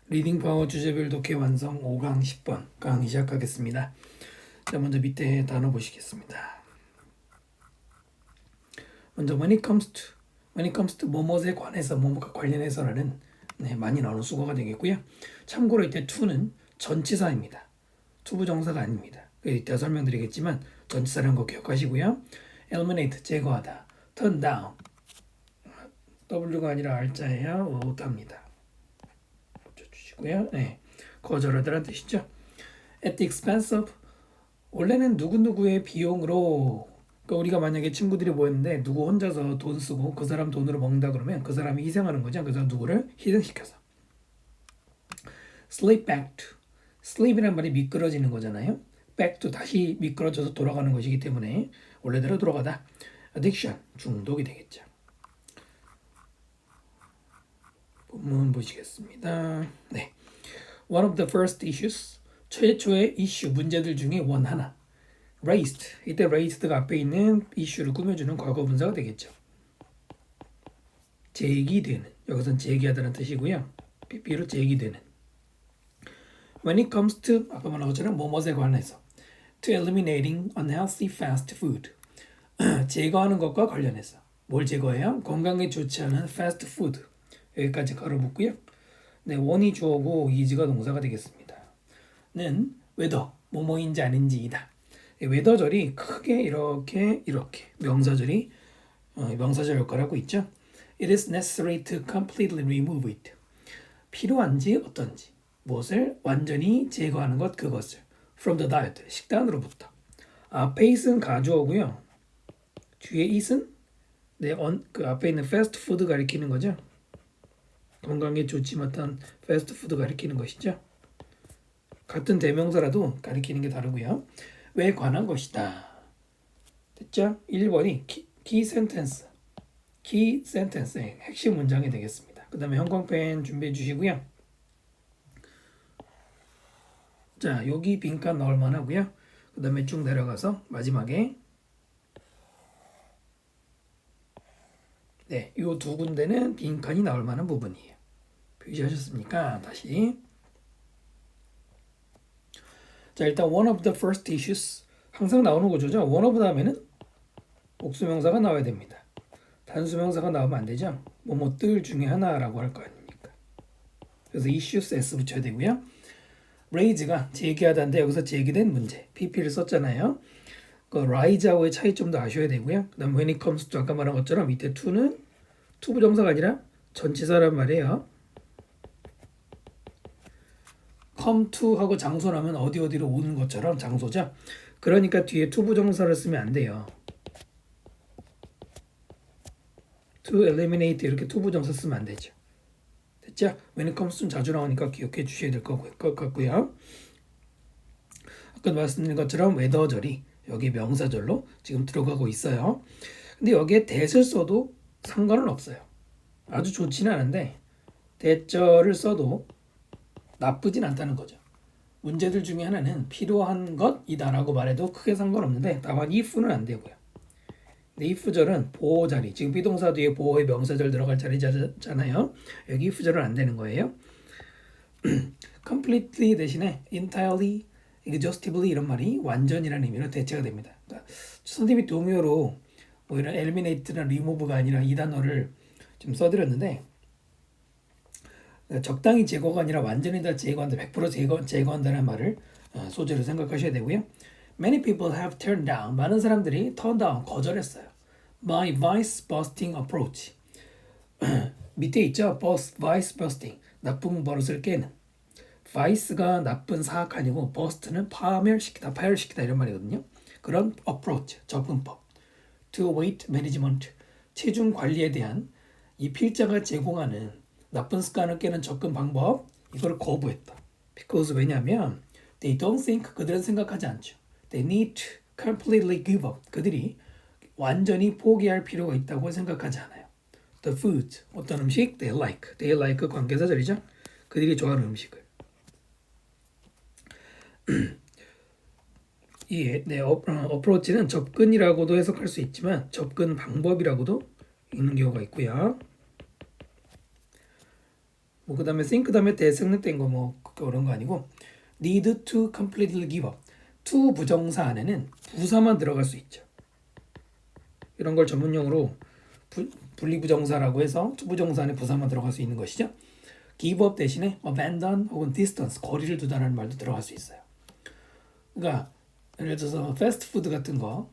리딩 파워 주제별 독해 완성 5강 10번 강의 시작하겠습니다. 자, 먼저 밑에 단어 보시겠습니다. 먼저 when it comes to 뭐뭐에 관해서 뭐뭐가 관련해서라는 많이 나오는 수거가 되겠고요. 참고로 이때 to는 전치사입니다. 투부정사가 아닙니다. 이따 설명드리겠지만 전치사라는 거 기억하시고요. eliminate 제거하다, turn down W가 아니라 R자예요. 오답니다. 고요. 네, 거절하다라는 뜻이죠. At the expense of 원래는 누구누구의 비용으로 그러니까 우리가 만약에 친구들이 모였는데 누구 혼자서 돈 쓰고 그 사람 돈으로 먹는다 그러면 그 사람이 희생하는 거죠. 그래서 누구를 희생시켜서 slip back to slip이란 말이 미끄러지는 거잖아요. back to 다시 미끄러져서 돌아가는 것이기 때문에 원래대로 돌아가다 addiction 중독이 되겠죠. 본문 보시겠습니다. 네, one of the first issues 최초의 이슈 문제들 중에 원 하나 raised 이때 raised가 앞에 있는 이슈를 꾸며주는 과거 분사가 되겠죠. 제기되는 여기선 제기하다는 뜻이고요. PP로 제기되는 when it comes to 아까 말한 것처럼 뭐뭐에 관해서 to eliminating unhealthy fast food 제거하는 것과 관련해서 뭘 제거해요? 건강에 좋지 않은 fast food 여기까지 가로 붙고요. 네, 원이 주어고 이즈가 동사가 되겠습니다. 는 whether 뭐뭐인지 아닌지이다. whether절이 크게 이렇게 명사절이 명사절 역할을 하고 있죠. It is necessary to completely remove it. 필요한지 어떤지 무엇을 완전히 제거하는 것 그것을 from the diet 식단으로부터. 앞에 it은 가주어고요. 뒤에 it은 그 앞에 있는 fast food 가리키는 거죠. 건강에 좋지 못한 패스트푸드 가리키는 것이죠. 같은 대명사라도 가리키는 게 다르고요. 왜 관한 것이다. 됐죠? 1번이 키 센텐스의 핵심 문장이 되겠습니다. 그 다음에 형광펜 준비해 주시고요. 자, 여기 빈칸 넣을 만하고요. 그 다음에 쭉 내려가서 마지막에 네, 이 두 군데는 빈칸이 나올 만한 부분이에요. 표시하셨습니까? 다시. 자, 일단 one of the first issues 항상 나오는 구조죠. one of 다음에는 복수명사가 나와야 됩니다. 단수명사가 나오면 안 되죠. 뭐뭐들 중에 하나라고 할 거 아닙니까? 그래서 issues s 붙여야 되고요. raise가 제기하다인데 여기서 제기된 문제 pp를 썼잖아요. 그 rise하고의 차이점도 아셔야 되고요. 그다음 when it comes to 아까 말한 것처럼 밑에 to는 투부정사가 아니라 전치사란 말이에요. come to 하고 장소 나면 어디로 오는 것처럼 장소죠. 그러니까 뒤에 투부정사를 쓰면 안 돼요. to eliminate 이렇게 투부정사 쓰면 안 되죠. 됐죠? when it comes to 자주 나오니까 기억해 주셔야 될 것 같고요. 아까 말씀드린 것처럼 whether절이 여기 명사절로 지금 들어가고 있어요. 근데 여기에 that을 써도 상관은 없어요. 아주 좋지는 않은데 that절을 써도 나쁘진 않다는 거죠. 문제들 중에 하나는 필요한 것이다라고 말해도 크게 상관없는데 다만 if는 안 되고요. 근데 if절은 보호 자리, 지금 비동사 뒤에 보호의 명사절 들어갈 자리잖아요. 여기 if절은 안 되는 거예요. completely 대신에 entirely, exhaustively 이런 말이 완전이라는 의미로 대체가 됩니다. 그러니까 선생님이 동요로 뭐 이런 eliminate나 remove가 아니라 이 단어를 좀 써드렸는데 적당히 제거가 아니라 완전히 다 제거한다, 100% 제거한다는 말을 소재로 생각하셔야 되고요. Many people have turned down. 많은 사람들이 turn down, 거절했어요. My vice busting approach. 밑에 있죠? vice busting, 나쁜 버릇을 깨는. vice가 나쁜 사악 아니고 burst는 파열시키다 이런 말이거든요. 그런 approach, 접근법. to weight management, 체중 관리에 대한 이 필자가 제공하는 나쁜 습관을 깨는 접근 방법 이걸 거부했다. Because 왜냐하면 they don't think 그들은 생각하지 않죠. They need to completely give up. 그들이 완전히 포기할 필요가 있다고 생각하지 않아요. The food 어떤 음식 they like 관계사절이죠. 그들이 좋아하는 음식을. 이 approach는 접근이라고도 해석할 수 있지만 접근 방법이라고도 읽는 경우가 있고요. 뭐 그다음에 think 다음에 대생략된 거 뭐 그런 거 아니고 need to completely give up. to 부정사 안에는 부사만 들어갈 수 있죠. 이런 걸 전문용어로 분리부정사라고 해서 to 부정사 안에 부사만 들어갈 수 있는 것이죠. give up 대신에 abandon 혹은 distance 거리를 두다라는 말도 들어갈 수 있어요. 그러니까 예를 들어서 패스트푸드 같은 거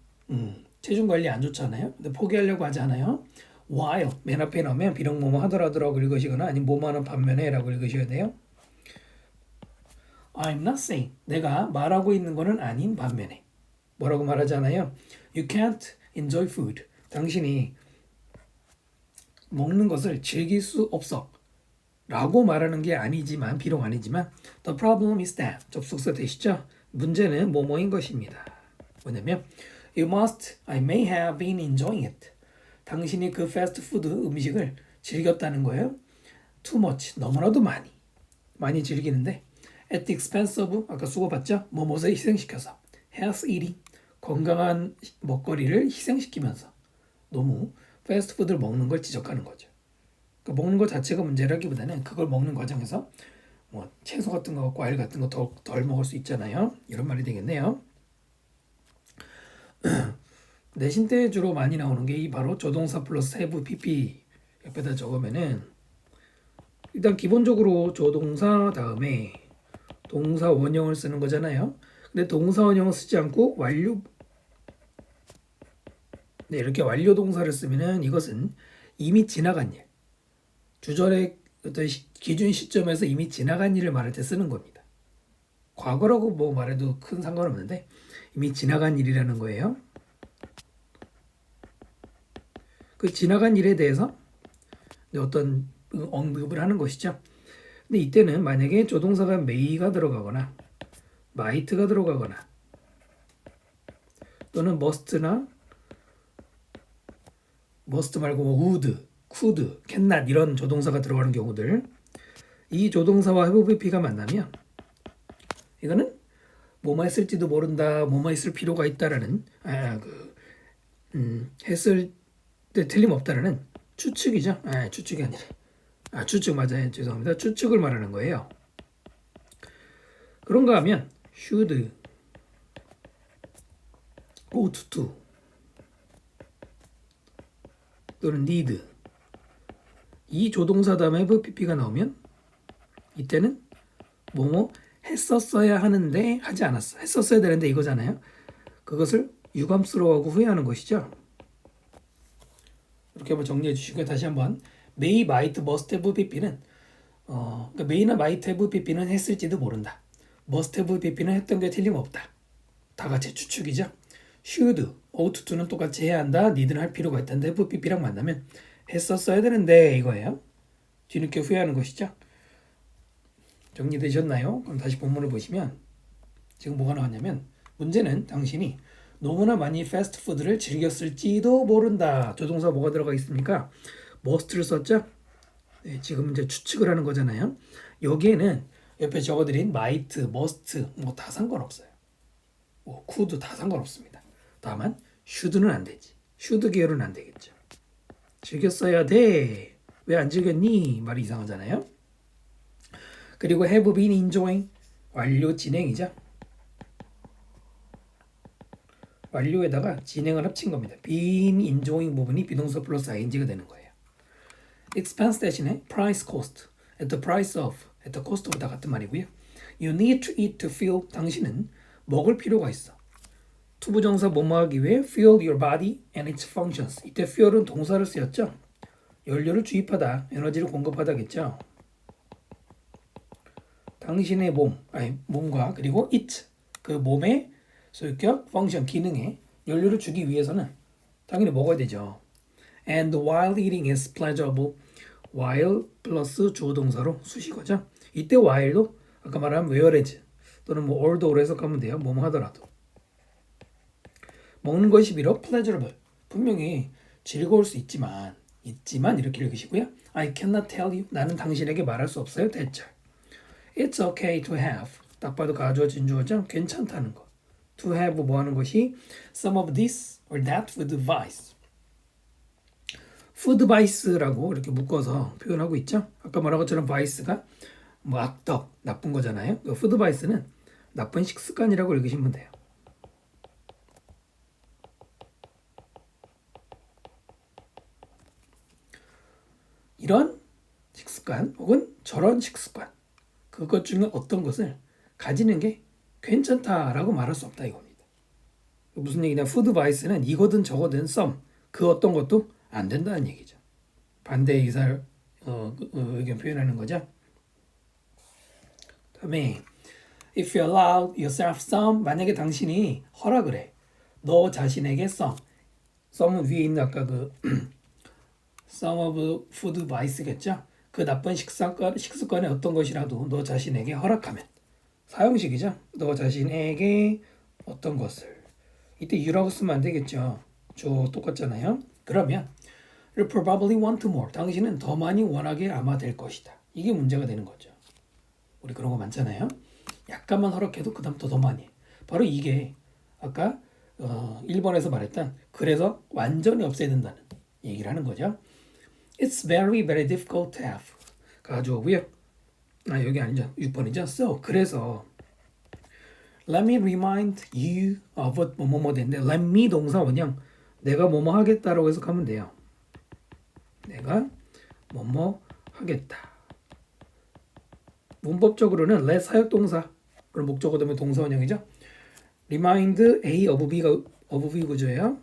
체중 관리 안 좋잖아요. 근데 포기하려고 하지 않아요. while 맨 앞에 넣으면 비록 뭐뭐 하더라도라고 읽으시거나 아니면 뭐뭐하는 반면에 라고 읽으셔야 돼요. I'm not saying 내가 말하고 있는 거는 아닌 반면에 뭐라고 말하잖아요. You can't enjoy food. 당신이 먹는 것을 즐길 수 없어 라고 말하는 게 아니지만 비록 아니지만 the problem is that 접속사 되시죠? 문제는 뭐뭐인 것입니다. 뭐냐면 You must, I may have been enjoying it. 당신이 그 패스트푸드 음식을 즐겼다는 거예요. Too much, 너무나도 많이 즐기는데 at the expense of, 아까 수고 봤죠? 뭐뭐를 희생시켜서 health eating, 건강한 먹거리를 희생시키면서 너무 패스트푸드를 먹는 걸 지적하는 거죠. 그러니까 먹는 것 자체가 문제라기보다는 그걸 먹는 과정에서 뭐 채소 같은 거, 과일 같은 거 덜 먹을 수 있잖아요. 이런 말이 되겠네요. 내신 때 주로 많이 나오는 게 이 바로 조동사 플러스 have PP 옆에다 적으면은 일단 기본적으로 조동사 다음에 동사 원형을 쓰는 거잖아요. 근데 동사 원형을 쓰지 않고 완료 네, 이렇게 완료 동사를 쓰면은 이것은 이미 지나간 일. 주절의 어떤 기준 시점에서 이미 지나간 일을 말할 때 쓰는 겁니다. 과거라고 뭐 말해도 큰 상관없는데 이미 지나간 일이라는 거예요. 그 지나간 일에 대해서 어떤 언급을 하는 것이죠. 근데 이때는 만약에 조동사가 may가 들어가거나 might가 들어가거나 또는 must나 must 말고 would, could, cannot 이런 조동사가 들어가는 경우들 이 조동사와 have VP가 만나면 이거는 뭐뭐 했을지도 모른다, 뭐뭐 했을 필요가 있다라는 했을 때 틀림없다라는 추측이죠. 추측이 아니라 추측 맞아요. 죄송합니다. 추측을 말하는 거예요. 그런가 하면 should, ought to 또는 need 이 조동사 다음에 have pp가 나오면 이때는 뭐뭐 했었어야 하는데 하지 않았어. 했었어야 되는데 이거잖아요. 그것을 유감스러워하고 후회하는 것이죠. 이렇게 한번 정리해 주시고요. 다시 한번 may, might, must have pp는 그러니까 may나 might have pp는 했을지도 모른다. must have pp는 했던 게 틀림없다. 다 같이 추측이죠. should, ought to는 똑같이 해야 한다. need는 할 필요가 있다는데 have pp랑 만나면 했었어야 되는데 이거예요. 뒤늦게 후회하는 것이죠. 정리되셨나요? 그럼 다시 본문을 보시면 지금 뭐가 나왔냐면 문제는 당신이 너무나 많이 패스트푸드를 즐겼을지도 모른다. 조동사 뭐가 들어가 있습니까? must를 썼죠? 네, 지금 이제 추측을 하는 거잖아요. 여기에는 옆에 적어드린 might, must 뭐 다 상관없어요. 뭐 could 다 상관없습니다. 다만 should는 안 되지. should 계열은 안 되겠죠. 즐겼어야 돼. 왜 안 즐겼니? 말이 이상하잖아요. 그리고 have been enjoying 완료 진행이죠. 완료에다가 진행을 합친 겁니다. been enjoying 부분이 비동사 플러스 ing가 되는 거예요. expense 대신에 price cost at the price of at the cost of 다 같은 말이고요. you need to eat to fuel 당신은 먹을 필요가 있어. 투부정사 뭐뭐 하기 위해 fuel your body and its functions. 이때 fuel은 동사를 쓰였죠. 연료를 주입하다, 에너지를 공급하다겠죠. 당신의 몸과 그리고 it, 그 몸의 소유격, function, 기능에 연료를 주기 위해서는 당연히 먹어야 되죠. And while eating is pleasurable, while 플러스 주어 동사로 수식어죠. 이때 while도 아까 말한 whereas 또는 뭐 although 해석하면 돼요. 뭐뭐 하더라도. 먹는 것이 비록 pleasurable, 분명히 즐거울 수 있지만 이렇게 읽으시고요. I cannot tell you, 나는 당신에게 말할 수 없어요. 대절. It's okay to have, 딱 봐도 가주어 진주어죠. 괜찮다는 거. To have 뭐 하는 것이 some of this or that with advice. 푸드 바이스라고 이렇게 묶어서 표현하고 있죠. 아까 말한 것처럼 바이스가 뭐 악덕, 나쁜 거잖아요. 그 푸드 바이스는 나쁜 식습관이라고 읽으시면 돼요. 이런 식습관 혹은 저런 식습관, 그것 중에 어떤 것을 가지는 게 괜찮다라고 말할 수 없다 이겁니다. 무슨 얘기냐? 푸드 바이스는 이거든 저거든 some, 그 어떤 것도 안 된다는 얘기죠. 반대 의사를 의견 표현하는 거죠. 다음에 if you allow yourself some, 만약에 당신이 허락을 해, 너 자신에게 some은 위에 있는 아까 그 some of food vice겠죠. 그 나쁜 식습관의 어떤 것이라도 너 자신에게 허락하면, 사용식이죠. 너 자신에게 어떤 것을, 이때 you라고 쓰면 안 되겠죠. 저 똑같잖아요. 그러면 you'll probably want more, 당신은 더 많이 원하게 아마 될 것이다. 이게 문제가 되는 거죠. 우리 그런 거 많잖아요. 약간만 허락해도 그 다음부터 더 많이 해. 바로 이게 아까 1번에서 말했던 그래서 완전히 없애야 된다는 얘기를 하는 거죠. It's very very difficult to have 가져오고요. 여기 아니죠. 6번이죠. So 그래서 let me remind you of what 뭐뭐 된데 let me 동사 원형 내가 뭐뭐 하겠다라고 해석하면 돼요. 내가 뭐뭐 하겠다. 문법적으로는 let 사역동사 그럼 목적어 되면 동사 원형이죠. remind A of B 구조예요.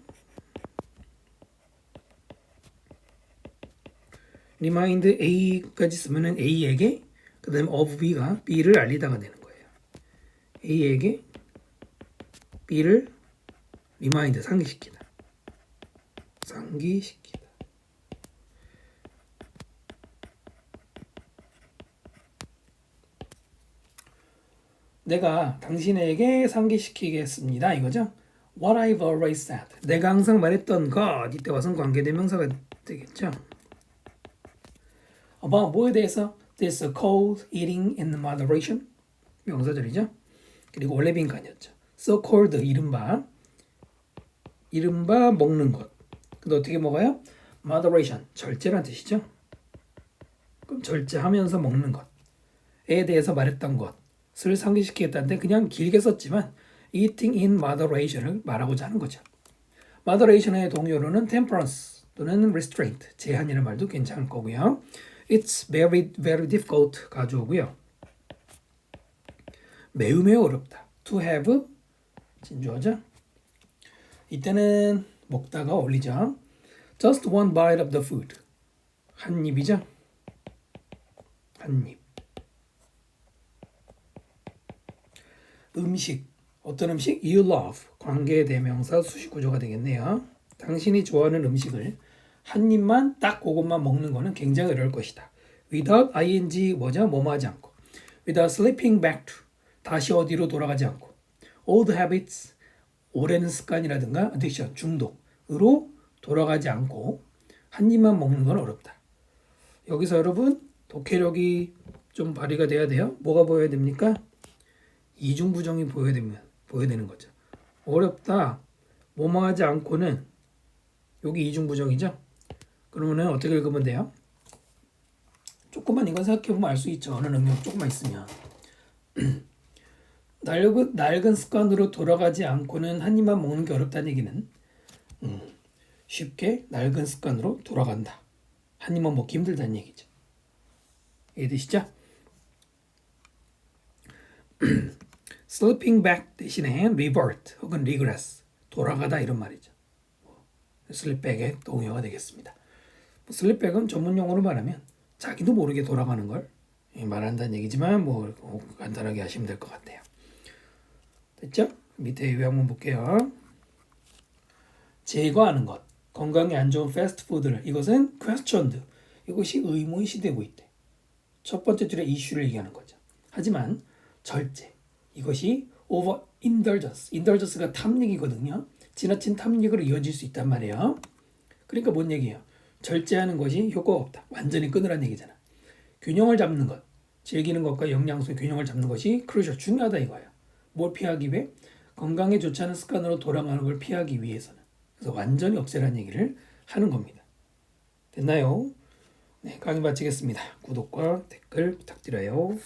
remind A까지 쓰면은 A에게 그다음에 of B가 B를 알리다가 되는 거예요. A에게 B를 remind 상기시키다. 내가 당신에게 상기시키겠습니다. 이거죠. What I've always said. 내가 항상 말했던 것. 이때 와선 관계대명사가 되겠죠. 뭐에 대해서? This called eating in moderation. 명사절이죠. 그리고 원래 빈칸이었죠. So called 이른바 먹는 것. 근데 어떻게 먹어요? Moderation. 절제란 뜻이죠. 그럼 절제하면서 먹는 것에 대해서 말했던 것을 상기시키겠다는데 그냥 길게 썼지만 eating in moderation을 말하고자 하는 거죠. moderation의 동요로는 temperance 또는 restraint, 제한이라는 말도 괜찮을 거고요. It's very very difficult 가져오고요. 매우 매우 어렵다. To have 진주어죠. 이때는 먹다가 어울리죠. Just one bite of the food. 한 입이죠. 한 입. 음식. 어떤 음식? You love. 관계 대명사 수식 구조가 되겠네요. 당신이 좋아하는 음식을 한 입만 딱 그것만 먹는 거는 굉장히 어려울 것이다. Without ing 뭐죠? 뭐뭐 하지 않고. Without slipping back to. 다시 어디로 돌아가지 않고. Old habits. 오래된 습관이라든가 addiction, 중독으로 돌아가지 않고 한 입만 먹는 건 어렵다. 여기서 여러분 독해력이 좀 발휘가 돼야 돼요. 뭐가 보여야 됩니까? 이중부정이 보여야 되는 거죠. 어렵다. 뭐뭐 하지 않고는 여기 이중부정이죠. 그러면은 어떻게 읽으면 돼요? 조금만 이건 생각해보면 알 수 있죠. 어느 능력 조금만 있으면. 낡은 습관으로 돌아가지 않고는 한 입만 먹는 게 어렵다는 얘기는 쉽게 낡은 습관으로 돌아간다. 한 입만 먹기 힘들다는 얘기죠. 이해되시죠? slipping back 대신에 revert 혹은 regress 돌아가다 이런 말이죠. slipback의 동요가 되겠습니다. slipback은 전문 용어로 말하면 자기도 모르게 돌아가는 걸 말한다는 얘기지만 뭐 간단하게 하시면 될 것 같아요. 됐죠? 밑에 요약 한번 볼게요. 제거하는 것, 건강에 안 좋은 패스트푸드를 이것은 questioned, 이것이 의문시되고 있대. 첫 번째 줄에 이슈를 얘기하는 거죠. 하지만 절제, 이것이 over indulgence가 탐닉이거든요. 지나친 탐닉으로 이어질 수 있단 말이에요. 그러니까 뭔 얘기예요? 절제하는 것이 효과가 없다. 완전히 끊으라는 얘기잖아. 균형을 잡는 것, 즐기는 것과 영양소의 균형을 잡는 것이 crucial, 중요하다 이거예요. 뭘 피하기 위해? 건강에 좋지 않은 습관으로 돌아가는 걸 피하기 위해서는. 그래서 완전히 없애라는 얘기를 하는 겁니다. 됐나요? 네, 강의 마치겠습니다. 구독과 댓글 부탁드려요.